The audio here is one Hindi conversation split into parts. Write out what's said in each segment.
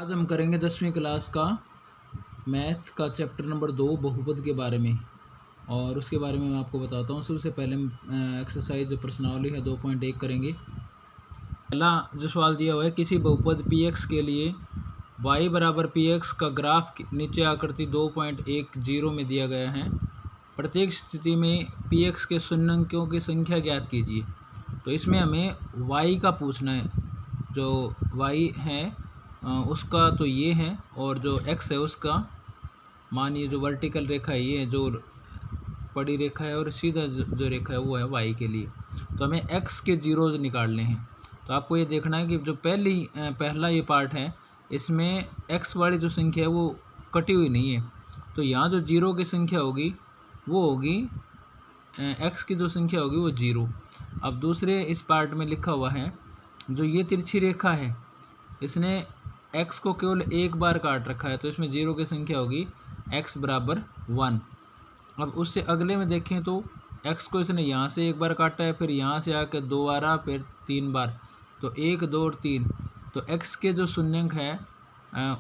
आज हम करेंगे 10वीं क्लास का मैथ का चैप्टर नंबर 2 बहुपद के बारे में। और उसके बारे में मैं आपको बताता हूँ। सबसे पहले हम एक्सरसाइज जो प्रश्नावली है 2.1 करेंगे। पहला जो सवाल दिया हुआ है, किसी बहुपद px के लिए y बराबर px का ग्राफ नीचे आकृति 2.10 में दिया गया है। प्रत्येक स्थिति में px के शून्यांकों की संख्या ज्ञात कीजिए। तो इसमें हमें y का पूछना है। जो y है उसका तो ये है, और जो x है उसका मानिए जो वर्टिकल रेखा है ये जो बड़ी रेखा है, और सीधा जो रेखा है वो है y के लिए। तो हमें x के जीरोज निकालने हैं। तो आपको ये देखना है कि जो पहला ये पार्ट है इसमें x वाली जो संख्या है वो कटी हुई नहीं है। तो यहाँ जो जीरो की संख्या होगी वो होगी x की जो संख्या होगी वो जीरो। अब दूसरे इस पार्ट में लिखा हुआ है जो ये तिरछी रेखा है इसने x को केवल एक बार काट रखा है, तो इसमें जीरो की संख्या होगी x बराबर 1। अब उससे अगले में देखें तो x को इसने यहाँ से एक बार काटा है, फिर यहाँ से आकर 2 बार, फिर 3 बार, तो 1 2 और 3। तो x के जो शून्यंक है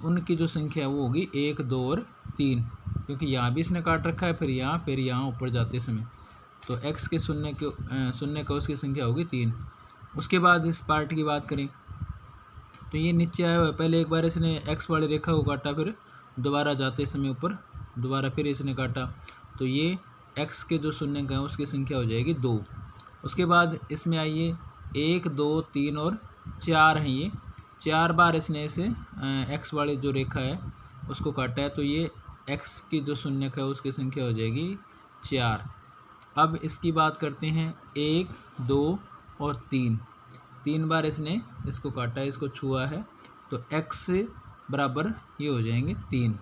उनकी जो संख्या वो होगी 1 2 और 3, क्योंकि यहाँ भी इसने काट रखा है, फिर यहाँ ऊपर जाते समय तो x के शून्य का उसकी संख्या होगी 3। उसके बाद इस पार्ट की बात करें तो ये नीचे आया हुआ है। पहले एक बार इसने x वाली रेखा को काटा, फिर दोबारा जाते समय ऊपर दोबारा फिर इसने काटा, तो ये x के जो शून्यंक हैं उसकी संख्या हो जाएगी 2। उसके बाद इसमें आइए 1 2 3 और 4 हैं। ये 4 बार इसने इसे x वाली जो रेखा है उसको काटा है, तो ये x की जो शून्यक है उसकी संख्या हो जाएगी 4। अब इसकी बात करते हैं 1 2 और 3 बार इसने इसको काटा है, इसको छुआ है, तो x बराबर ये हो जाएंगे 3।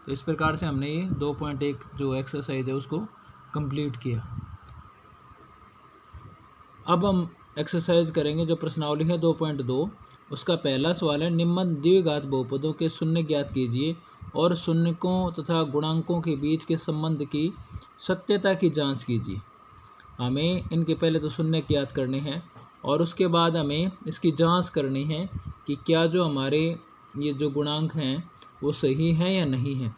तो इस प्रकार से हमने ये 2.1 जो एक्सरसाइज है उसको कंप्लीट किया। अब हम एक्सरसाइज करेंगे जो प्रश्नावली है 2.2। उसका पहला सवाल है, निम्न द्विघात बहुपदों के शून्य ज्ञात कीजिए और शून्यकों तथा गुणांकों के बीच के संबंध की सत्यता की जांच कीजिए। हमें इनके पहले तो शून्य ज्ञात करने हैं और उसके बाद हमें इसकी जांच करनी है कि क्या जो हमारे ये जो गुणांक हैं वो सही हैं या नहीं है।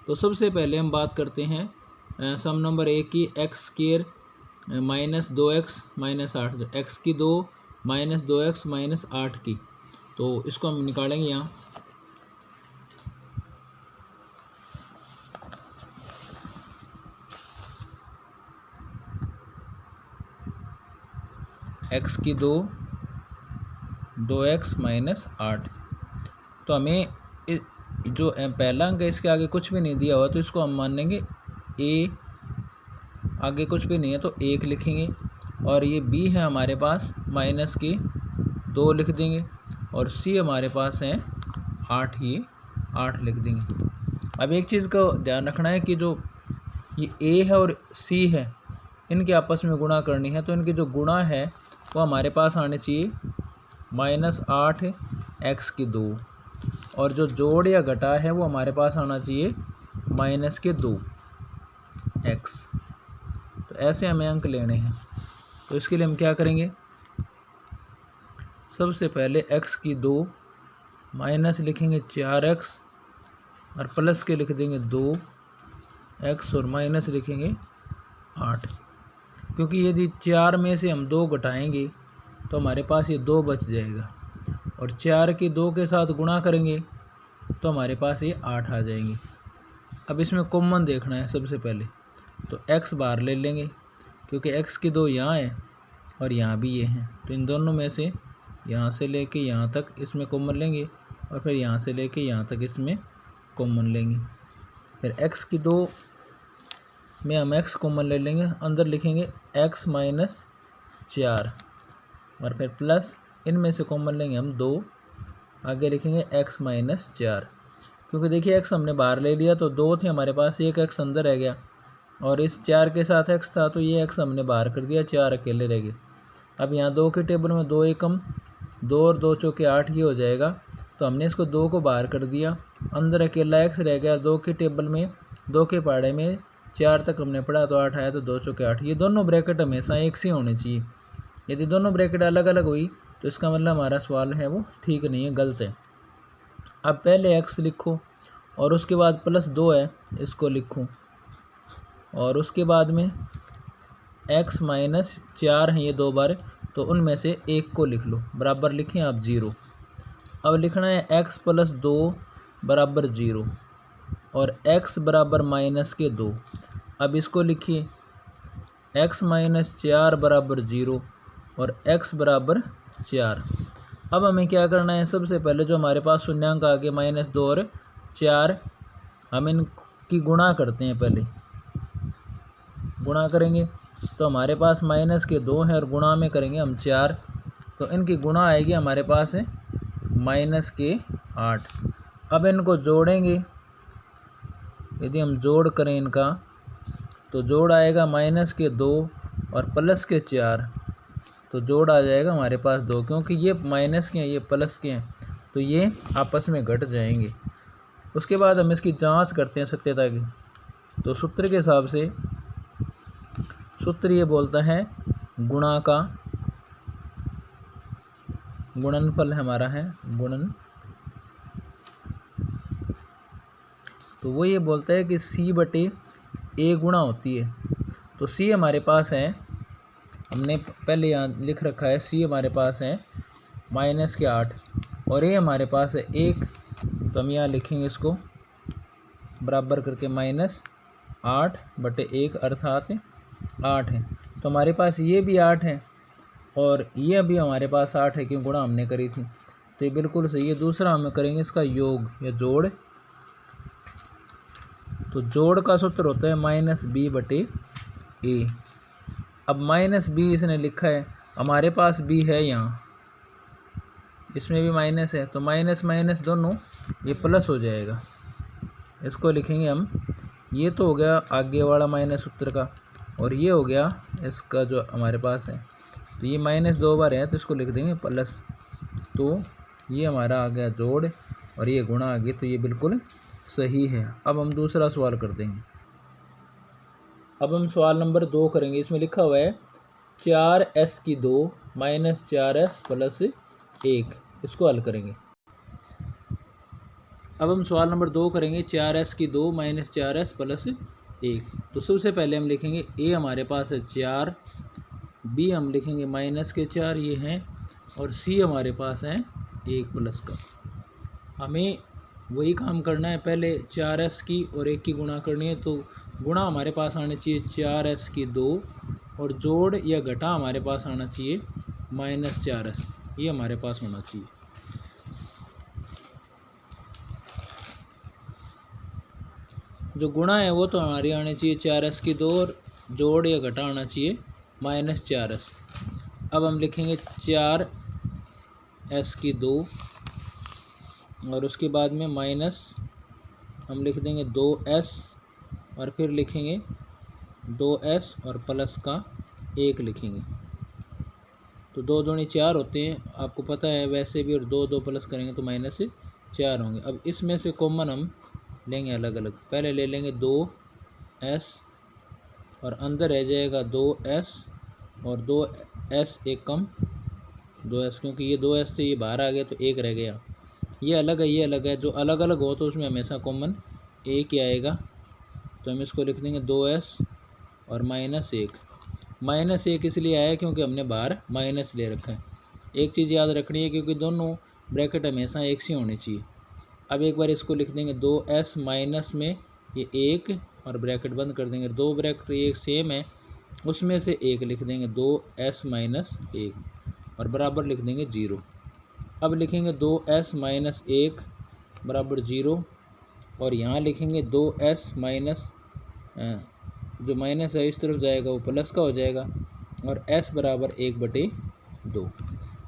तो सबसे पहले हम बात करते हैं सम नंबर 1 की, x square minus 2x minus 8, x की 2 माइनस 2x माइनस 8 की। तो इसको हम निकालेंगे यहाँ। x की 2x माइनस 8। तो हमें जो पहला अंक है इसके आगे कुछ भी नहीं दिया हुआ, तो इसको हम मान लेंगे a। आगे कुछ भी नहीं है तो 1 लिखेंगे, और ये b है हमारे पास माइनस के 2 लिख देंगे, और c हमारे पास है 8, ये 8 लिख देंगे। अब एक चीज़ का ध्यान रखना है कि जो ये a है और c है इनके आपस में गुणा करनी है, तो इनके जो गुणा है वो हमारे पास आने चाहिए माइनस 8 x की 2, और जो जोड़ या घटा है वो हमारे पास आना चाहिए माइनस के 2 x। तो ऐसे हमें अंक लेने हैं। तो इसके लिए हम क्या करेंगे, सबसे पहले x की 2 माइनस लिखेंगे 4x और प्लस के लिख देंगे 2x और माइनस लिखेंगे 8, क्योंकि यदि 4 में से हम 2 घटाएंगे तो हमारे पास ये 2 बच जाएगा, और 4 की 2 के साथ गुणा करेंगे तो हमारे पास ये 8 आ जाएंगे। अब इसमें कॉमन देखना है सबसे पहले, तो x बार ले लेंगे, क्योंकि x की 2 यहाँ है और यहाँ भी ये हैं, तो इन दोनों में से यहाँ से लेके यहाँ तक इसमें कॉमन लेंगे, और फिर यहाँ से लेके यहाँ तक इसमें कॉमन लेंगे। फिर x की 2 में हम x कॉमन ले लेंगे, अंदर लिखेंगे x माइनस 4, और फिर प्लस इनमें से कॉमन लेंगे हम 2, आगे लिखेंगे x माइनस 4, क्योंकि देखिए x हमने बाहर ले लिया तो 2 थे हमारे पास, एक x अंदर रह गया, और इस 4 के साथ x था तो ये x हमने बाहर कर दिया, 4 अकेले रह गए। अब यहाँ 2 के टेबल में 2 एकम 2 और 2 चौके 8 ये हो जाएगा, तो हमने इसको 2 को बाहर कर दिया, अंदर अकेला x रह गया। 2 के टेबल में 2 के पहाड़े में 4 तक हमने पढ़ा तो 8 आया, तो 2 चौके 8। ये दोनों ब्रैकेट हमेशा एक सी होनी चाहिए। यदि दोनों ब्रैकेट अलग अलग हुई तो इसका मतलब हमारा सवाल है वो ठीक नहीं है, गलत है। अब पहले x लिखो और उसके बाद +2 है इसको लिखो, और उसके बाद में x - 4 हैं ये 2 बार, तो उनमें से एक को लिख लो, बराबर लिखें आप 0। अब लिखना है x + 2 = 0 और x बराबर -2। अब इसको लिखिए x - 4 = 0 और x बराबर 4। अब हमें क्या करना है, सबसे पहले जो हमारे पास शून्यांक आ गए -2 और 4, हम इनकी गुणा करते हैं। पहले गुणा करेंगे तो हमारे पास -2 हैं और गुणा में करेंगे हम 4, तो इनकी गुणा आएगी हमारे पास -8। अब इनको जोड़ेंगे, यदि हम जोड़ करें इनका तो जोड़ आएगा -2 और +4, तो जोड़ आ जाएगा हमारे पास 2, क्योंकि ये माइनस के हैं ये प्लस के हैं, तो ये आपस में घट जाएंगे। उसके बाद हम इसकी जांच करते हैं सत्यता की। तो सूत्र के हिसाब से सूत्र ये बोलता है गुणा का गुणनफल हमारा है गुणन, तो वो ये बोलता है कि c/a गुणा होती है। तो c हमारे पास है, हमने पहले यहाँ लिख रखा है, c हमारे पास है -8 और a हमारे पास है 1, तो हम यहाँ लिखेंगे इसको बराबर करके -8/1 अर्थात 8 है। तो हमारे पास ये भी 8 है और ये भी हमारे पास 8 है, क्यों गुणा हमने करी थी, तो ये बिल्कुल सही है। दूसरा हम करेंगे इसका योग या जोड़, तो जोड़ का सूत्र होता है -b/a। अब -b इसने लिखा है, हमारे पास b है यहाँ, इसमें भी माइनस है, तो माइनस माइनस दोनों ये प्लस हो जाएगा। इसको लिखेंगे हम, ये तो हो गया आगे वाला माइनस सूत्र का, और ये हो गया इसका जो हमारे पास है, तो ये -2 बार है तो इसको लिख देंगे प्लस, तो ये हमारा आ गया जोड़ और ये गुणा आ गया, तो ये बिल्कुल सही है। अब हम दूसरा सवाल कर देंगे। अब हम सवाल नंबर 2 करेंगे। इसमें लिखा हुआ है 4s² - 4s + 1, इसको हल करेंगे। अब हम सवाल नंबर 2 करेंगे 4s² - 4s + 1। तो सबसे पहले हम लिखेंगे a हमारे पास है 4, b हम लिखेंगे -4 ये हैं, और c हमारे पास है 1 प्लस का। हमें वही काम करना है, पहले 4s की और 1 की गुणा करनी है, तो गुणा हमारे पास आना चाहिए 4s² और जोड़ या घटा हमारे पास आना चाहिए -4s, ये हमारे पास होना चाहिए। जो गुणा है वो तो हमारी आनी चाहिए 4s² और जोड़ या घटा आना चाहिए -4s। अब हम लिखेंगे 4s² और उसके बाद में माइनस हम लिख देंगे 2s और फिर लिखेंगे 2s और प्लस का 1 लिखेंगे, तो 2 दूनी 4 होते हैं, आपको पता है वैसे भी, और 2 प्लस करेंगे तो -4 होंगे। अब इसमें से कॉमन हम लेंगे अलग अलग, पहले ले लेंगे 2s और अंदर रह जाएगा 2s और 2s एक कम 2s, क्योंकि ये 2s से ये बाहर आ गया तो 1 रह गया। ये अलग है, ये अलग है, जो अलग अलग हो तो उसमें हमेशा कॉमन 1 ही आएगा, तो हम इसको लिख देंगे 2s और -1। -1 इसलिए आया क्योंकि हमने बाहर माइनस ले रखा है। एक चीज़ याद रखनी है, क्योंकि दोनों ब्रैकेट हमेशा एक सी होनी चाहिए। अब एक बार इसको लिख देंगे 2s माइनस में ये 1 और ब्रैकेट बंद कर देंगे, 2 ब्रैकेट एक सेम है उसमें से 1 लिख देंगे 2s - 1 और बराबर लिख देंगे 0। अब लिखेंगे 2s - 1 बराबर 0 और यहाँ लिखेंगे 2s माइनस, जो माइनस है इस तरफ जाएगा वो प्लस का हो जाएगा, और s बराबर 1/2,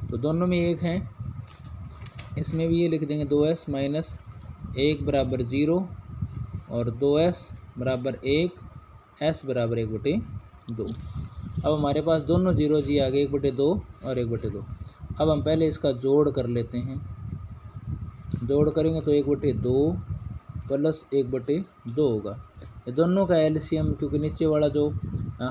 तो दोनों में 1 हैं, इसमें भी ये लिख देंगे 2s - 1 बराबर 0 और 2s बराबर 1, s बराबर 1/2। अब हमारे पास दोनों 0 जी आ गए, 1/2 और 1/2। अब हम पहले इसका जोड़ कर लेते हैं, जोड़ करेंगे तो 1/2 प्लस 1/2 होगा। ये दोनों का एलसीएम, क्योंकि नीचे वाला जो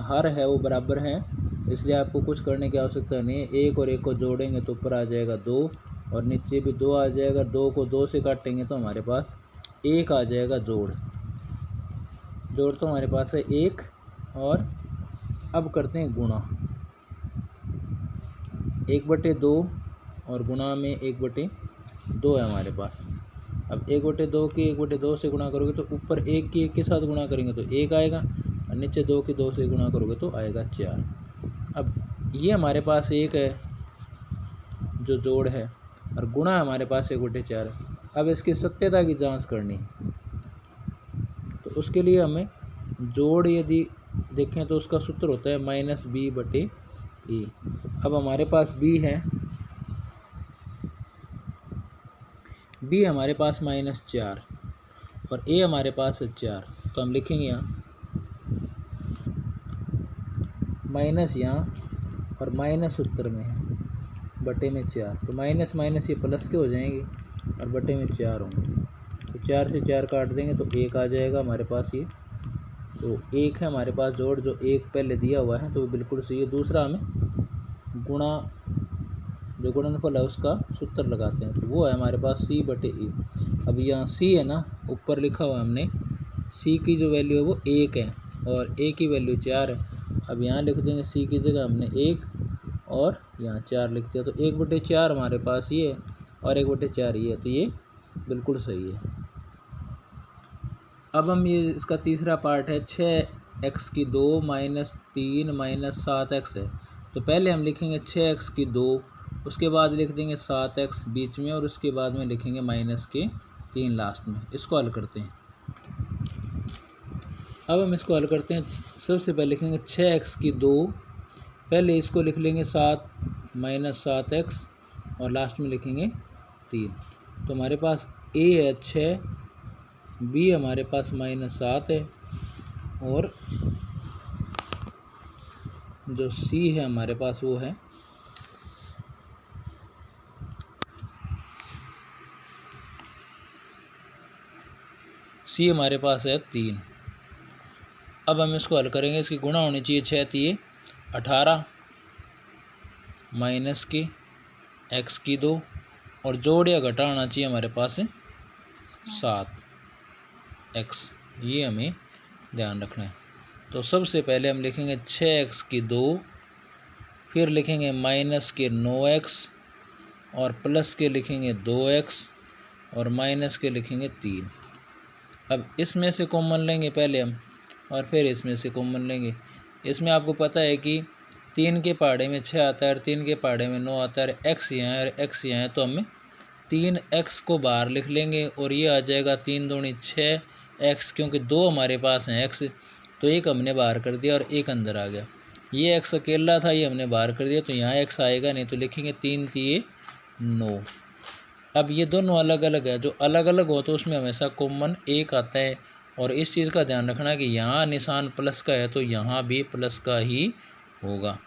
हर है वो बराबर है, इसलिए आपको कुछ करने की आवश्यकता नहीं है। 1 और 1 को जोड़ेंगे तो ऊपर आ जाएगा 2 और नीचे भी 2 आ जाएगा। 2 को 2 से काटेंगे तो हमारे पास 1 आ जाएगा। जोड़ तो हमारे पास है 1। और अब करते हैं गुणा। 1/2 और गुणा में 1/2 है हमारे पास। अब 1/2 की 1/2 से गुणा करोगे तो ऊपर 1 की 1 के साथ गुणा करेंगे तो 1 आएगा, और नीचे 2 की 2 से गुणा करोगे तो आएगा 4। अब ये हमारे पास 1 है जो जोड़ है, और गुणा हमारे पास 1/4 है। अब इसकी सत्यता की जांच करनी, तो उसके लिए हमें जोड़ यदि देखें तो उसका सूत्र होता है -b/a। अब हमारे पास b है, b हमारे पास -4 और a हमारे पास है 4, तो हम लिखेंगे यहाँ माइनस यहाँ और माइनस उत्तर में है, बटे में 4। तो माइनस माइनस ये प्लस के हो जाएंगे और बटे में 4 होंगे। तो 4 से 4 काट देंगे तो 1 आ जाएगा हमारे पास ये। तो 1 है हमारे पास जोड़, जो 1 पहले दिया हुआ है तो वो बिल्कुल सही है। दूसरा हमें गुणा, जो गुणनफल है उसका सूत्र लगाते हैं, तो वो है हमारे पास c/a। अब यहाँ c है ना, ऊपर लिखा हुआ हमने, c की जो वैल्यू है वो 1 है और a की वैल्यू 4 है। अब यहाँ लिख देंगे c की जगह हमने 1 और यहाँ 4 लिख दिया, तो 1/4 हमारे पास ये है और 1/4 ये है, तो ये बिल्कुल सही है। अब हम ये इसका तीसरा पार्ट है 6x² -3 -7x है। तो पहले हम लिखेंगे 6x², उसके बाद लिख देंगे 7x बीच में, और उसके बाद में लिखेंगे -3 लास्ट में। इसको हल करते हैं। अब हम इसको हल करते हैं। सबसे पहले लिखेंगे 6x², पहले इसको लिख लेंगे 7 -7x और लास्ट में लिखेंगे 3। तो हमारे पास a है 6, b हमारे पास -7 है, और जो c है हमारे पास वो है c हमारे पास है 3। अब हम इसको हल करेंगे। इसकी गुणा होनी चाहिए 6 3 18 माइनस के x² और जोड़ या घटा होना चाहिए हमारे पास 7x। ये हमें ध्यान रखना है। तो सबसे पहले हम लिखेंगे 6x², फिर लिखेंगे -9x और प्लस के लिखेंगे 2x और माइनस के लिखेंगे 3। अब इसमें से कॉमन लेंगे पहले हम, और फिर इसमें से कॉमन लेंगे। इसमें आपको पता है कि 3 के पहाड़े में 6 आता है और 3 के पहाड़े में 9 आता है, x यहाँ है और x यहाँ है, तो हमें 3x को बाहर लिख लेंगे और ये आ जाएगा 3 दूनी 6x, क्योंकि 2 हमारे पास हैं x, तो एक हमने बाहर कर दिया और एक अंदर आ गया। ये x अकेला था, ये हमने बाहर कर दिया, तो यहाँ x आएगा नहीं, तो लिखेंगे 3 3 9। अब ये दोनों अलग अलग है, जो अलग अलग हो तो उसमें हमेशा कॉमन 1 आता है, और इस चीज़ का ध्यान रखना कि यहाँ निशान प्लस का है तो यहाँ भी प्लस का ही होगा।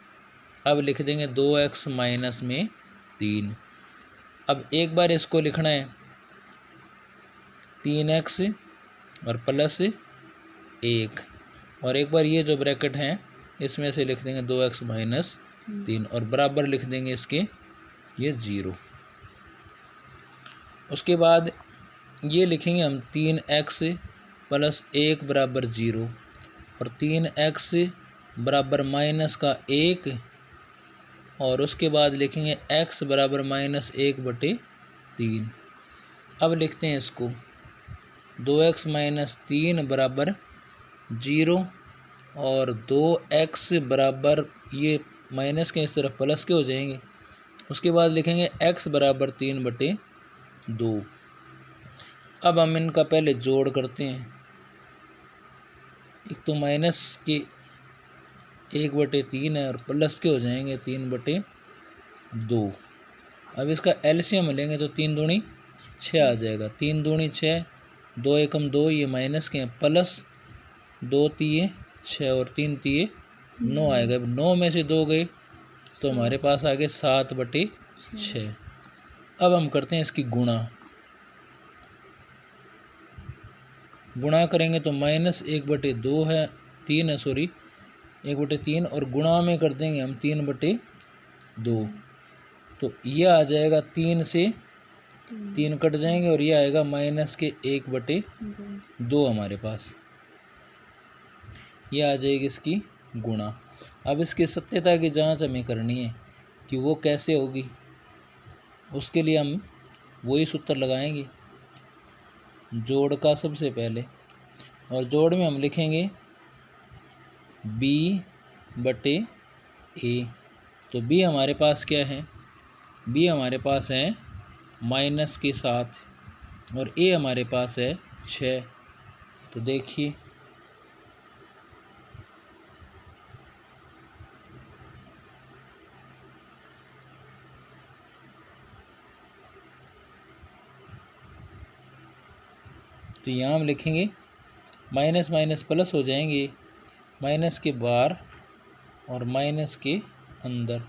अब लिख देंगे 2x माइनस में 3। अब एक बार इसको लिखना है 3x और प्लस 1, और एक बार ये जो ब्रैकेट हैं इसमें से लिख देंगे 2x माइनस 3 और बराबर लिख देंगे इसके ये 0। उसके बाद ये लिखेंगे हम 3x प्लस 1 बराबर 0 और 3x बराबर माइनस का 1, और उसके बाद लिखेंगे x बराबर -1/3। अब लिखते हैं इसको 2x माइनस 3 बराबर 0 और 2x बराबर, ये माइनस के इस तरफ प्लस के हो जाएंगे। उसके बाद लिखेंगे x बराबर 3/2। अब हम इनका पहले जोड़ करते हैं। एक तो माइनस के 1/3 है और प्लस के हो जाएंगे 3/2। अब इसका एलसीएम लेंगे तो 3 दूनी 6 आ जाएगा। 3 दूनी 6, 2 एकम 2, ये माइनस के हैं, प्लस 2 3 6 और 3 3 9 आएगा। 9 में से 2 गए तो हमारे पास आ गए 7/6। अब हम करते हैं इसकी गुणा। गुणा करेंगे तो -1/2 है, 3 है, सॉरी 1/3, और गुणा में कर देंगे हम 3/2। तो ये आ जाएगा 3 से 3 कट जाएंगे और ये आएगा -1/2 हमारे पास। ये आ जाएगी इसकी गुणा। अब इसकी सत्यता की जांच हमें करनी है कि वो कैसे होगी। उसके लिए हम वही सूत्र लगाएंगे जोड़ का सबसे पहले, और जोड़ में हम लिखेंगे b/a। तो b हमारे पास क्या है, b हमारे पास है -7 और a हमारे पास है 6। तो देखिए तो यहाँ हम लिखेंगे माइनस माइनस प्लस हो जाएंगे, माइनस के बाहर और माइनस के अंदर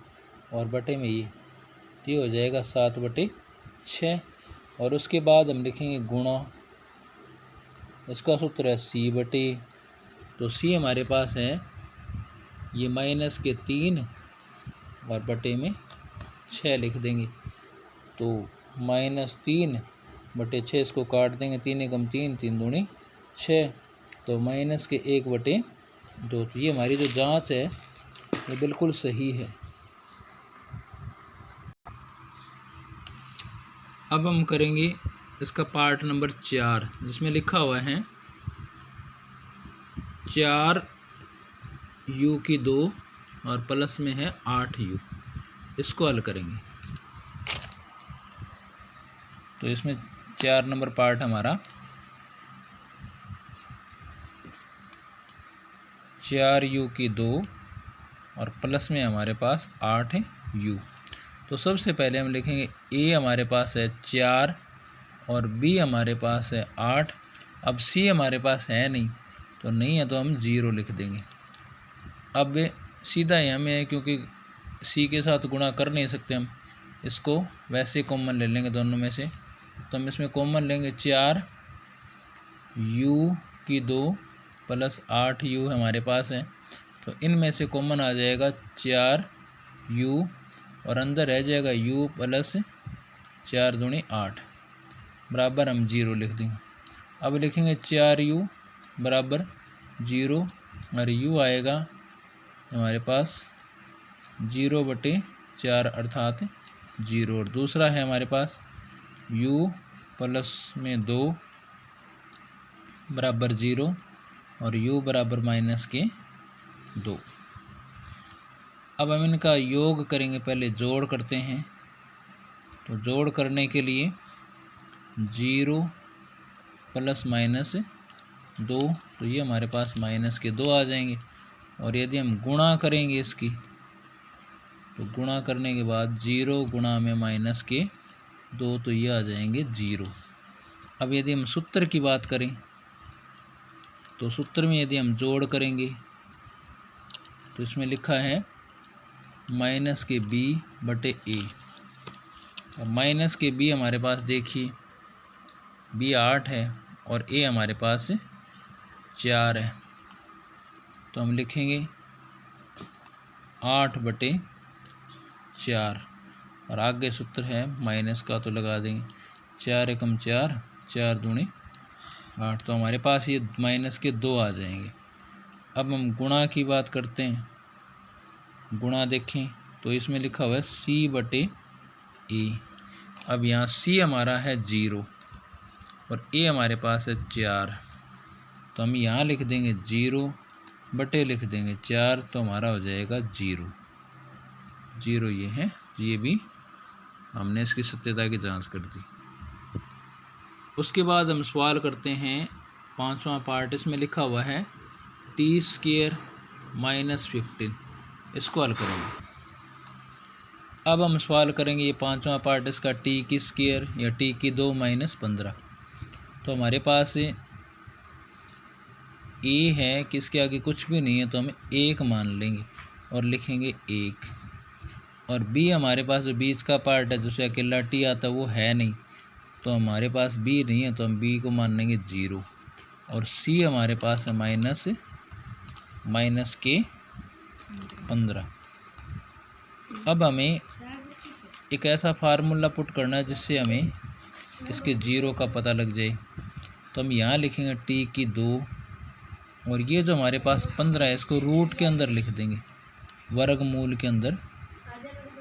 और बटे में ये हो जाएगा 7/6। और उसके बाद हम लिखेंगे गुणा, इसका सूत्र है c/। तो c हमारे पास है ये -3 और बटे में 6 लिख देंगे। तो -3/6 इसको काट देंगे, 3 एकम 3, 3 दूनी 6, तो -1/2। तो ये हमारी जो जांच है ये बिल्कुल सही है। अब हम करेंगे इसका पार्ट नंबर 4 जिसमें लिखा हुआ है 4u² और प्लस में है 8u। इसको हल करेंगे। तो इसमें 4 नंबर पार्ट हमारा 4u² और प्लस में हमारे पास 8u। तो सबसे पहले हम लिखेंगे a हमारे पास है 4 और b हमारे पास है 8। अब c हमारे पास है नहीं, तो नहीं है तो हम 0 लिख देंगे। अब सीधा यहाँ में है क्योंकि c के साथ गुणा कर नहीं सकते हम, इसको वैसे कॉमन ले लेंगे दोनों में से। तो हम इसमें कॉमन लेंगे 4u² प्लस 8u हमारे पास है। तो इनमें से कॉमन आ जाएगा 4u और अंदर रह जाएगा u प्लस 4 दूनी 8 बराबर हम 0 लिख देंगे। अब लिखेंगे 4u बराबर 0 और u आएगा हमारे पास 0/4 अर्थात 0। और दूसरा है हमारे पास u प्लस में 2 बराबर 0 और u बराबर -2। अब हम इनका योग करेंगे, पहले जोड़ करते हैं। तो जोड़ करने के लिए 0 प्लस -2, तो ये हमारे पास -2 आ जाएंगे। और यदि हम गुणा करेंगे इसकी, तो गुणा करने के बाद 0 गुणा में -2, तो ये आ जाएंगे 0। अब यदि हम सूत्र की बात करें, तो सूत्र में यदि हम जोड़ करेंगे तो इसमें लिखा है -b/a। और -b हमारे पास देखिए b 8 है और a हमारे पास 4 है। तो हम लिखेंगे 8/4 और आगे सूत्र है माइनस का, तो लगा देंगे 4 एकम 4, 4 दूनी 8। तो हमारे पास ये -2 आ जाएंगे। अब हम गुणा की बात करते हैं। गुणा देखें तो इसमें लिखा हुआ है c/a। अब यहाँ c हमारा है 0 और a हमारे पास है 4, तो हम यहाँ लिख देंगे 0 बटे लिख देंगे 4, तो हमारा हो जाएगा 0। ये है, ये भी हमने इसकी सत्यता की जांच कर दी। उसके बाद हम सवाल करते हैं 5वां पार्ट। इसमें लिखा हुआ है t² -15। इसको हल करेंगे। अब हम सवाल करेंगे ये 5वां पार्ट इसका t² या t² -15। तो हमारे पास a है कि इसके आगे कुछ भी नहीं है, तो हम 1 मान लेंगे और लिखेंगे 1। और b हमारे पास जो बीच का पार्ट है जिससे अकेला t आता है वो है नहीं, तो हमारे पास b नहीं है, तो हम b को मान लेंगे 0। और c हमारे पास है -15। अब हमें एक ऐसा फार्मूला पुट करना है जिससे हमें इसके जीरो का पता लग जाए। तो हम यहाँ लिखेंगे टी की 2 और ये जो हमारे पास 15 है इसको रूट के अंदर लिख देंगे, वर्गमूल के अंदर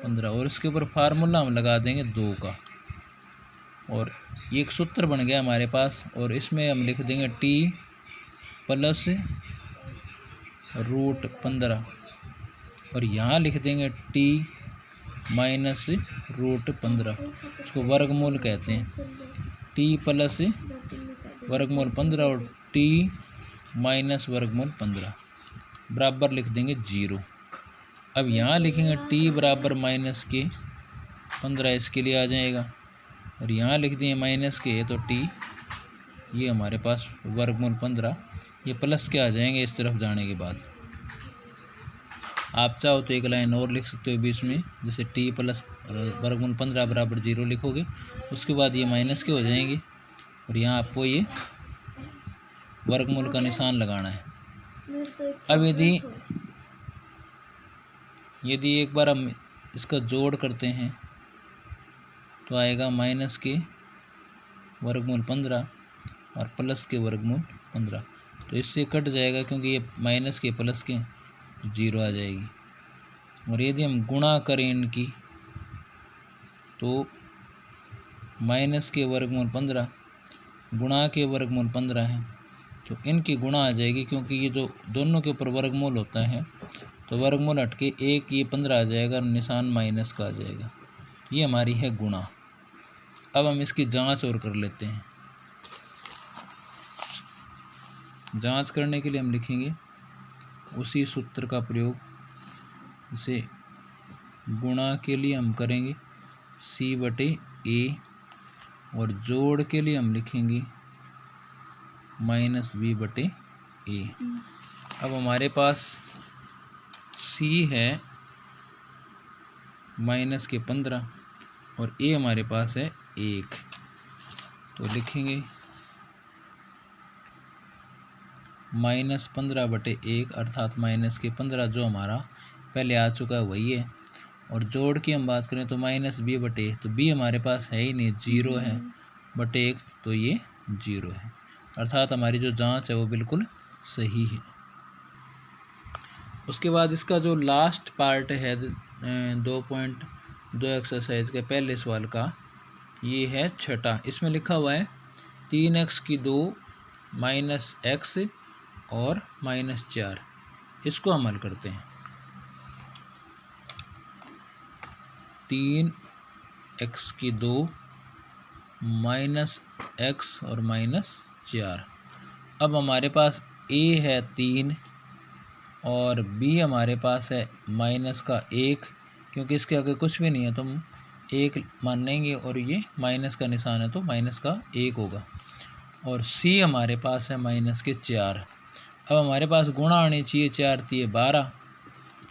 15, और इसके ऊपर फार्मूला हम लगा देंगे 2 का, और ये एक सूत्र बन गया हमारे पास। और इसमें हम लिख देंगे टी प्लस रूट 15 और यहाँ लिख देंगे टी माइनस रूट 15, इसको वर्गमूल कहते हैं। टी प्लस वर्गमूल 15 और टी माइनस वर्गमूल 15 बराबर लिख देंगे 0। अब यहाँ लिखेंगे टी बराबर माइनस के 15, इसके लिए आ जाएगा, और यहाँ लिख दिए माइनस के तो टी, ये हमारे पास वर्गमूल 15, ये प्लस के आ जाएंगे इस तरफ जाने के बाद। आप चाहो तो एक लाइन और लिख सकते हो बीच में, जैसे टी प्लस वर्गमूल 15 बराबर 0 लिखोगे, उसके बाद ये माइनस के हो जाएंगे, और यहाँ आपको ये वर्गमूल का निशान लगाना है। अब यदि एक बार हम इसका जोड़ करते हैं तो आएगा माइनस के वर्गमूल 15 और प्लस के वर्गमूल 15, तो इससे कट जाएगा क्योंकि ये माइनस के प्लस के 0 आ जाएगी। और यदि हम गुणा करें इनकी तो माइनस के वर्गमूल 15 गुणा के वर्गमूल 15 है, तो इनकी गुणा आ जाएगी, क्योंकि ये जो दोनों के ऊपर वर्गमूल होता है तो वर्गमूल हट के एक ये 15 आ जाएगा और निशान माइनस का आ जाएगा। ये हमारी है गुणा। अब हम इसकी जांच और कर लेते हैं। जांच करने के लिए हम लिखेंगे उसी सूत्र का प्रयोग, जैसे गुणा के लिए हम करेंगे C/A और जोड़ के लिए हम लिखेंगे -B/A। अब हमारे पास C है माइनस के 15 और A हमारे पास है 1, तो लिखेंगे -15/1 अर्थात माइनस के 15 जो हमारा पहले आ चुका है वही है। और जोड़ की हम बात करें तो -B/A, तो B हमारे पास है ही नहीं, 0 है, बटे 1, तो ये 0 है, अर्थात हमारी जो जांच है वो बिल्कुल सही है। उसके बाद इसका जो लास्ट पार्ट है 2.2 एक्सरसाइज के पहले सवाल का, ये है छठा। इसमें लिखा हुआ है 3x की 2 -x और -4। इसको हम हल करते हैं। 3x की 2 -x और -4। अब हमारे पास a है 3 और b हमारे पास है माइनस का 1, क्योंकि इसके आगे कुछ भी नहीं है तो हम 1 मान लेंगे, और ये माइनस का निशान है तो माइनस का 1 होगा। और c हमारे पास है माइनस के 4। अब हमारे पास गुणा आनी चाहिए 4 × 12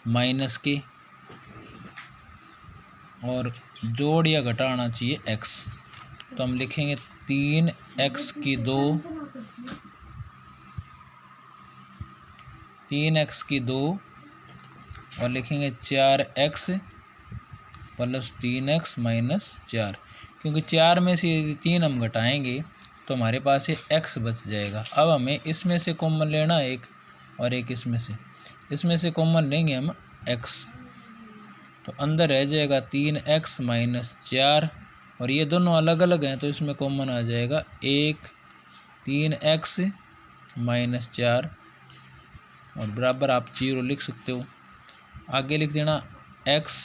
माइनस के, और जोड़ या घटा आना चाहिए x, तो हम लिखेंगे 3x की 2 और लिखेंगे 4x प्लस 3x -4, क्योंकि 4 में से यदि 3 हम घटाएंगे तो हमारे पास ये x बच जाएगा। अब हमें इसमें से कॉमन लेना एक, और एक इसमें से कॉमन लेंगे हम x, तो अंदर रह जाएगा 3x -4, और ये दोनों अलग अलग हैं तो इसमें कॉमन आ जाएगा 1 3x -4, और बराबर आप 0 लिख सकते हो। आगे लिख देना x,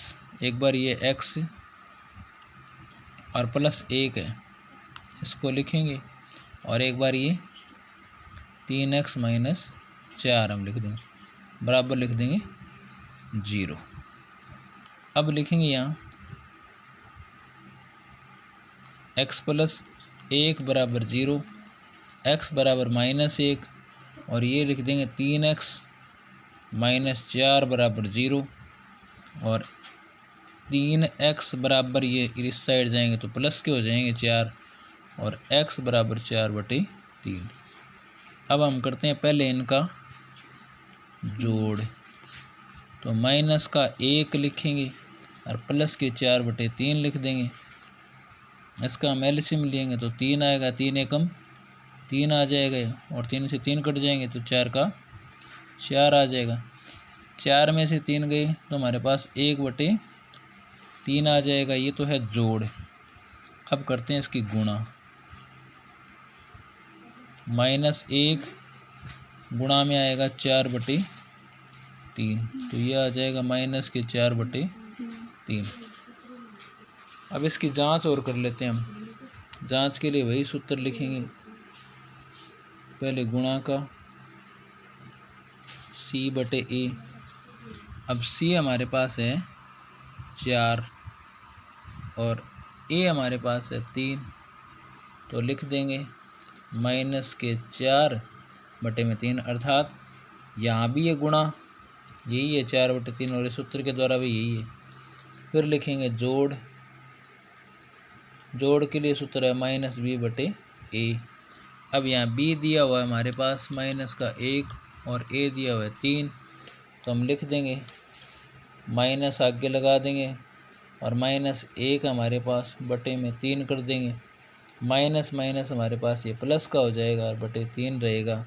एक बार ये x और प्लस 1 है, इसको लिखेंगे, और एक बार ये 3x -4 हम लिख देंगे, बराबर लिख देंगे 0। अब लिखेंगे यहाँ x प्लस 1 बराबर 0, x बराबर -1, और ये लिख देंगे 3x -4 बराबर 0, और 3x बराबर ये इस साइड जाएंगे तो प्लस के हो जाएंगे 4, और x बराबर 4/3। अब हम करते हैं पहले इनका जोड़, तो माइनस का 1 लिखेंगे और प्लस के 4/3 लिख देंगे। इसका हम एलसीएम लेंगे तो 3 आएगा, 3 एकम 3 आ जाएगा और 3 से 3 कट जाएंगे तो 4 का 4 आ जाएगा। 4 में से 3 गए तो हमारे पास 1/3 आ जाएगा। ये तो है जोड़। अब करते हैं इसकी गुणा। -1 गुणा में आएगा 4/3 तो ये आ जाएगा -4/3। अब इसकी जांच और कर लेते हैं हम। जांच के लिए वही सूत्र लिखेंगे, पहले गुणा का C/A। अब C हमारे पास है 4 और A हमारे पास है 3 तो लिख देंगे -4/3 अर्थात यहाँ भी ये गुणा यही है 4/3 और इस सूत्र के द्वारा भी यही है। फिर लिखेंगे जोड़। जोड़ के लिए सूत्र है -B/A। अब यहाँ B दिया हुआ है हमारे पास -1 और A दिया हुआ है 3 तो हम लिख देंगे माइनस आगे लगा देंगे और -1 हमारे पास बटे में 3 कर देंगे। माइनस माइनस हमारे पास ये प्लस का हो जाएगा और बटे 3 रहेगा।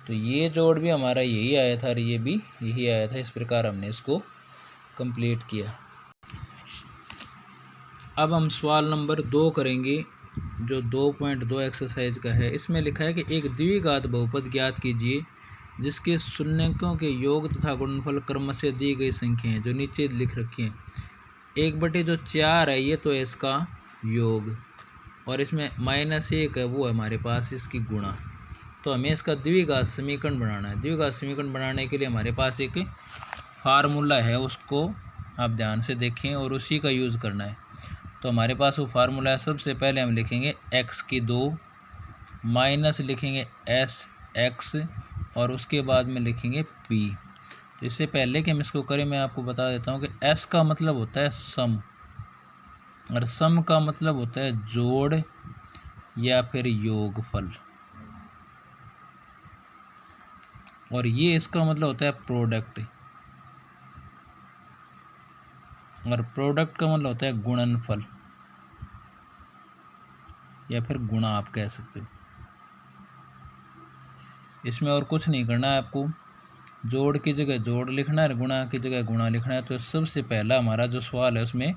तो ये जोड़ भी हमारा यही आया था और ये भी यही आया था। इस प्रकार हमने इसको कंप्लीट किया। अब हम सवाल नंबर 2 करेंगे जो 2.2 एक्सरसाइज का है। इसमें लिखा है कि एक द्विघात बहुपद ज्ञात कीजिए जिसके शून्यकों के योग तथा गुणनफल क्रमशः दी गई संख्या हैं जो नीचे लिख रखी हैं। 1/4 है ये तो है इसका योग और इसमें -1 है वो है हमारे पास इसकी गुणा। तो हमें इसका द्विघात समीकरण बनाना है। द्विघात समीकरण बनाने के लिए हमारे पास एक फार्मूला है, उसको आप ध्यान से देखें और उसी का यूज़ करना है। तो हमारे पास वो फार्मूला है। सबसे पहले हम लिखेंगे x² माइनस लिखेंगे SX और उसके बाद में लिखेंगे P। तो इससे पहले कि हम इसको करें मैं आपको बता देता हूँ कि S का मतलब होता है सम और सम का मतलब होता है जोड़ या फिर योगफल और ये इसका मतलब होता है प्रोडक्ट और प्रोडक्ट का मतलब होता है गुणनफल या फिर गुणा आप कह सकते हो। इसमें और कुछ नहीं करना है आपको, जोड़ की जगह जोड़ लिखना है, गुणा की जगह गुणा लिखना है। तो सबसे पहला हमारा जो सवाल है उसमें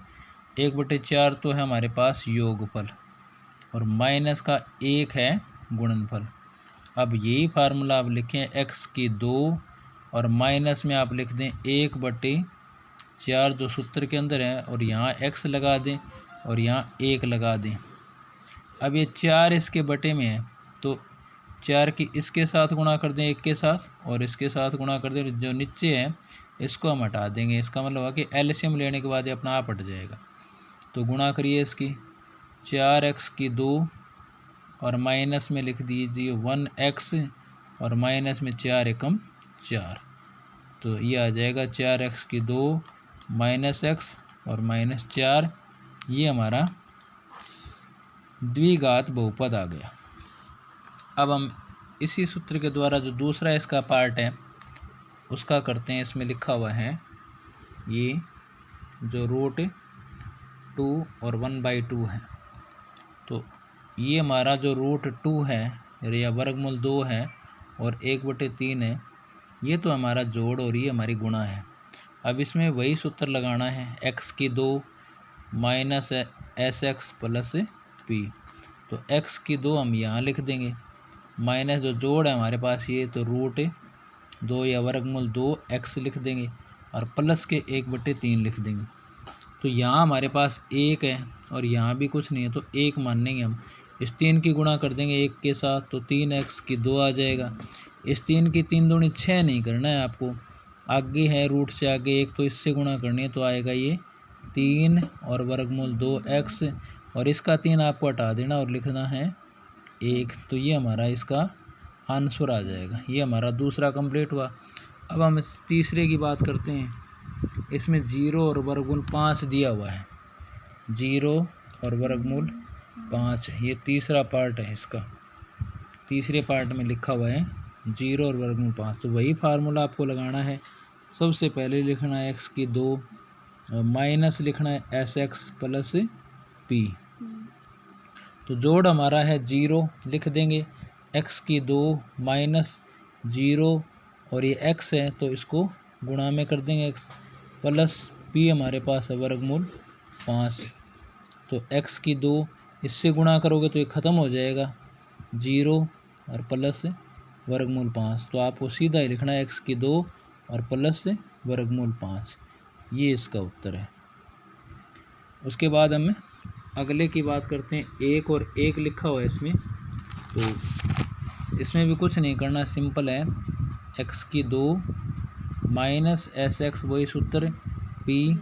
1/4 तो है हमारे पास योगफल और माइनस का 1 है गुणनफल। अब यही फार्मूला आप लिखें x² और माइनस में आप लिख दें 1/4 जो सूत्र के अंदर है और यहाँ x लगा दें और यहाँ 1 लगा दें। अब ये 4 इसके बटे में है तो 4 की इसके साथ गुणा कर दें 1 के साथ और इसके साथ गुणा कर दें। जो नीचे है इसको हम हटा देंगे। इसका मतलब हुआ कि एलसीएम लेने के बाद ये अपना आप हट जाएगा। तो गुणा करिए इसकी 4x² और माइनस में लिख दीजिए 1x और माइनस में 4 एकम 4 तो ये आ जाएगा 4x² माइनस x और माइनस 4। ये हमारा द्विघात बहुपद आ गया। अब हम इसी सूत्र के द्वारा जो दूसरा इसका पार्ट है उसका करते हैं। इसमें लिखा हुआ है ये जो √2 और 1/2 है तो ये हमारा जो √2 है या वर्गमूल 2 है और 1/3 है ये तो हमारा जोड़ और ये हमारी गुणा है। अब इसमें वही सूत्र लगाना है x² minus SX plus P। तो x² हम यहाँ लिख देंगे माइनस जो जोड़ है हमारे पास ये तो √2 या वर्गमूल 2x लिख देंगे और प्लस के 1/3 लिख देंगे। तो यहाँ हमारे पास 1 है और यहाँ भी कुछ नहीं है तो 1 मानेंगे हम। इस 3 की गुणा कर देंगे 1 के साथ तो 3x² आ जाएगा। इस 3 की 3 दूनी 6 नहीं करना है आपको, आगे है रूट से आगे 1 तो इससे गुणा करनी है तो आएगा ये 3 और वर्गमूल 2x और इसका 3 आपको हटा देना और लिखना है 1। तो ये हमारा इसका आंसर आ जाएगा। ये हमारा दूसरा कंप्लीट हुआ। अब हम इस तीसरे की बात करते हैं। इसमें 0 और वर्गमूल 5 दिया हुआ है, 0 और वर्गमूल 5 ये तीसरा पार्ट है इसका। तीसरे पार्ट में लिखा हुआ है 0 और वर्गमूल 5 तो वही फार्मूला आपको लगाना है। सबसे पहले लिखना है x² माइनस लिखना है एस एक्स प्लस पी। तो जोड़ हमारा है 0 लिख देंगे, x की 2 माइनस 0 और ये x है तो इसको गुणा में कर देंगे x प्लस p हमारे पास है वर्गमूल 5। तो x की 2 इससे गुणा करोगे तो ये ख़त्म हो जाएगा 0 और प्लस वर्गमूल 5। तो आपको सीधा ही लिखना है x की 2 और प्लस वर्गमूल 5, ये इसका उत्तर है। उसके बाद हम अगले की बात करते हैं। 1 और 1 लिखा हुआ है इसमें, तो इसमें भी कुछ नहीं करना, सिंपल है। x की 2 माइनस एस एक्स वही सूत्र p,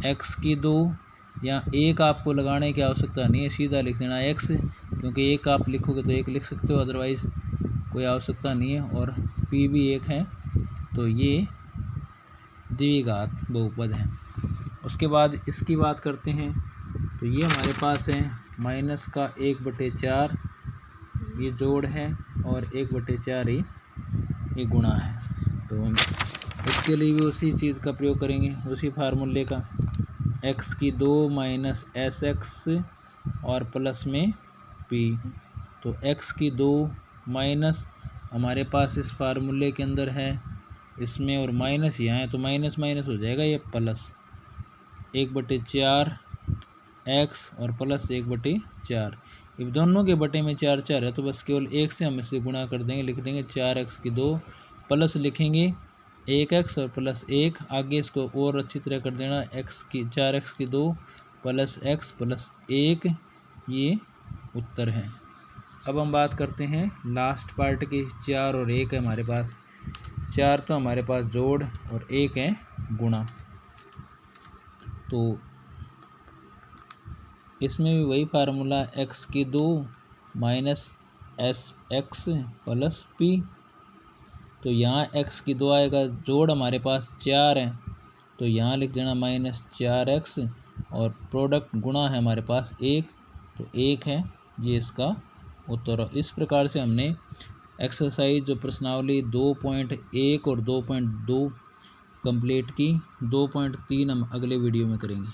x की 2 या 1 आपको लगाने की आवश्यकता नहीं है, सीधा लिख देना x, क्योंकि 1 आप लिखोगे तो 1 लिख सकते हो, अदरवाइज़ कोई आवश्यकता नहीं है। और p भी 1 है, तो ये द्विघात बहुपद है। उसके बाद इसकी बात करते हैं। तो ये हमारे पास है माइनस का 1/4, ये जोड़ है, और 1/4 ये गुणा है। तो हम इसके लिए भी उसी चीज़ का प्रयोग करेंगे, उसी फार्मूले का, x की 2 माइनस एस एक्स और प्लस में p। तो x की 2 माइनस हमारे पास इस फार्मूले के अंदर है, इसमें और माइनस यहाँ है तो माइनस माइनस हो जाएगा, ये प्लस 1/4 x और प्लस 1/4। अब दोनों के बटे में 4 है, तो बस केवल 1 से हम इसे गुणा कर देंगे, लिख देंगे 4x की 2 प्लस लिखेंगे 1x और प्लस 1, आगे इसको और अच्छी तरह कर देना, 4x की 2 प्लस x प्लस 1, ये उत्तर है। अब हम बात करते हैं लास्ट पार्ट की। 4 और 1 है हमारे पास, 4 तो हमारे पास जोड़ और 1 है गुणा। तो इसमें भी वही फार्मूला, x की 2 minus S x plus P. तो यहाँ x की 2 आएगा, जोड़ हमारे पास 4 है, तो यहाँ लिख देना माइनस 4x, और प्रोडक्ट गुणा है हमारे पास 1, तो 1 है, ये इसका उत्तर। इस प्रकार से हमने एक्सरसाइज जो प्रश्नावली 2.1 और 2.2 कंप्लीट की। 2.3 हम अगले वीडियो में करेंगे।